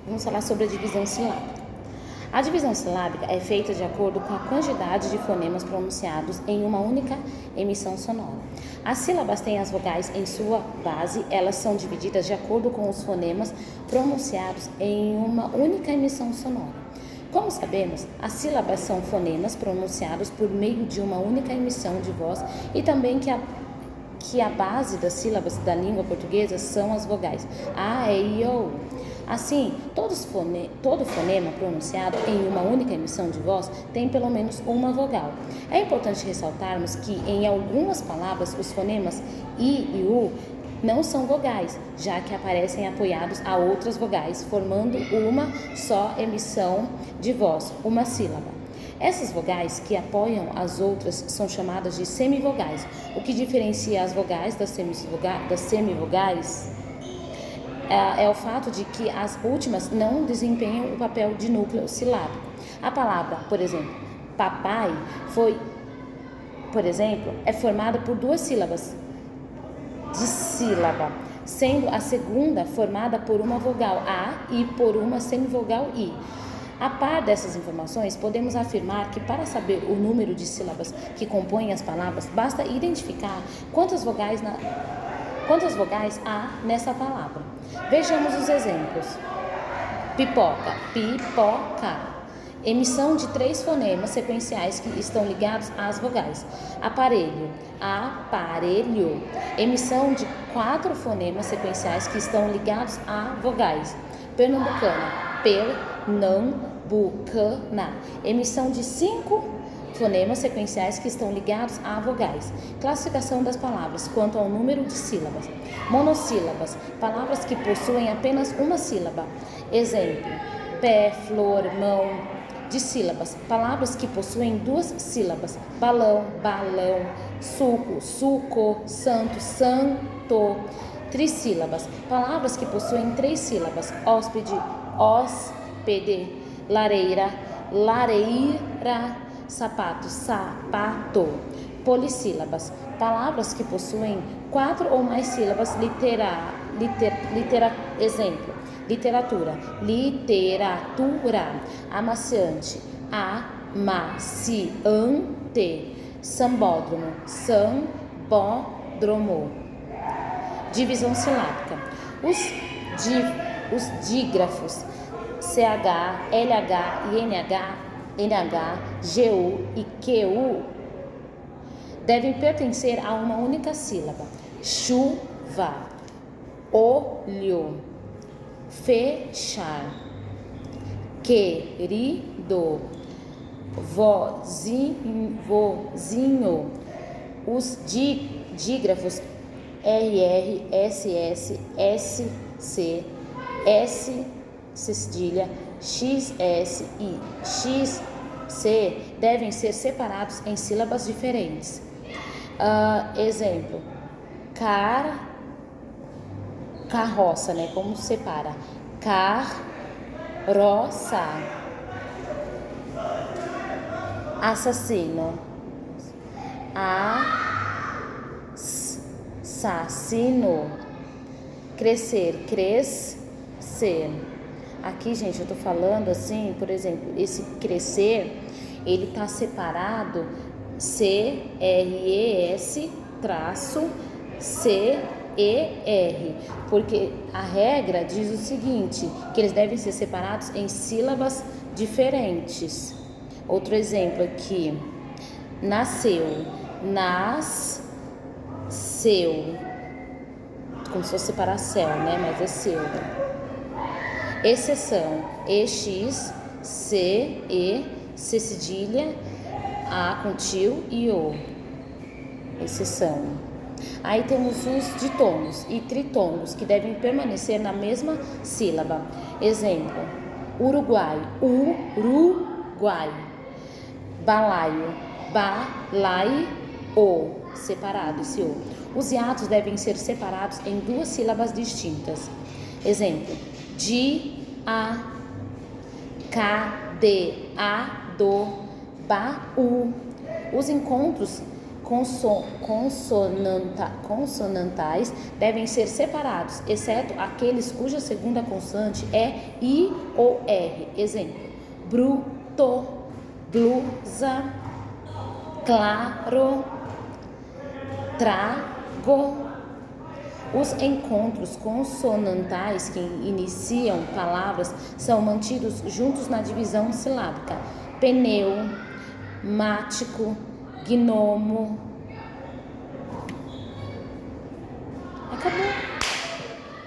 Vamos falar sobre a divisão silábica. A divisão silábica é feita de acordo com a quantidade de fonemas pronunciados em uma única emissão sonora. As sílabas têm as vogais em sua base, elas são divididas de acordo com os fonemas pronunciados em uma única emissão sonora. Como sabemos, as sílabas são fonemas pronunciados por meio de uma única emissão de voz e também que a base das sílabas da língua portuguesa são as vogais A, E, I, O. Assim, todo fonema pronunciado em uma única emissão de voz tem pelo menos uma vogal. É importante ressaltarmos que em algumas palavras os fonemas I e U não são vogais, já que aparecem apoiados a outras vogais, formando uma só emissão de voz, uma sílaba. Essas vogais que apoiam as outras são chamadas de semivogais. O que diferencia as vogais das semivogais é o fato de que as últimas não desempenham o papel de núcleo silábico. A palavra, por exemplo, papai, é formada por duas sílabas de sílaba, sendo a segunda formada por uma vogal A e por uma semivogal I. A par dessas informações, podemos afirmar que para saber o número de sílabas que compõem as palavras, basta identificar quantas vogais há nessa palavra. Vejamos os exemplos. Pipoca, pipoca. Emissão de 3 fonemas sequenciais que estão ligados às vogais. Aparelho, aparelho. Emissão de 4 fonemas sequenciais que estão ligados a vogais. Pernambucana, pernambucana. Emissão de 5 fonemas sequenciais que estão ligados a vogais. Classificação das palavras quanto ao número de sílabas. Monossílabas, palavras que possuem apenas uma sílaba. Exemplo, pé, flor, mão. Dissílabas, palavras que possuem 2 sílabas. Balão, balão. Suco, suco. Santo, santo. Trissílabas, palavras que possuem 3 sílabas. Hóspede, hóspede. Lareira, lareira. Sapato, sapato. Polissílabas, palavras que possuem 4 ou mais sílabas. Exemplo, literatura, literatura. Amaciante, amaciante. Sambódromo, sambódromo. Divisão silábica. Os dígrafos CH, LH e NH, GU e QU devem pertencer a uma única sílaba. Chuva, olho, fechar, querido, vozinho. Os dígrafos RR, SS, SC, S cedilha, XS e XC devem ser separados em sílabas diferentes. Exemplo, carroça, né? Como separa? Carroça. Assassino, assassino. Crescer, crescer. Aqui, gente, eu tô falando assim, por exemplo, esse crescer, ele tá separado CRES traço CER, porque a regra diz o seguinte, que eles devem ser separados em sílabas diferentes. Outro exemplo aqui, nasceu, como se fosse separar céu, né? Mas é seu. Exceção, EX, C, C cedilha, A com tio e O. Exceção. Aí temos os ditongos e tritongos, que devem permanecer na mesma sílaba. Exemplo, Uruguai, Uruguai. Balaio, balaio, separado esse O. Os hiatos devem ser separados em 2 sílabas distintas. Exemplo, cadeado, baú. Os encontros consonantais devem ser separados, exceto aqueles cuja segunda consoante é I ou R. Exemplo: bruto, blusa, claro, trago. Os encontros consonantais que iniciam palavras são mantidos juntos na divisão silábica: pneu, mático, gnomo. Acabou.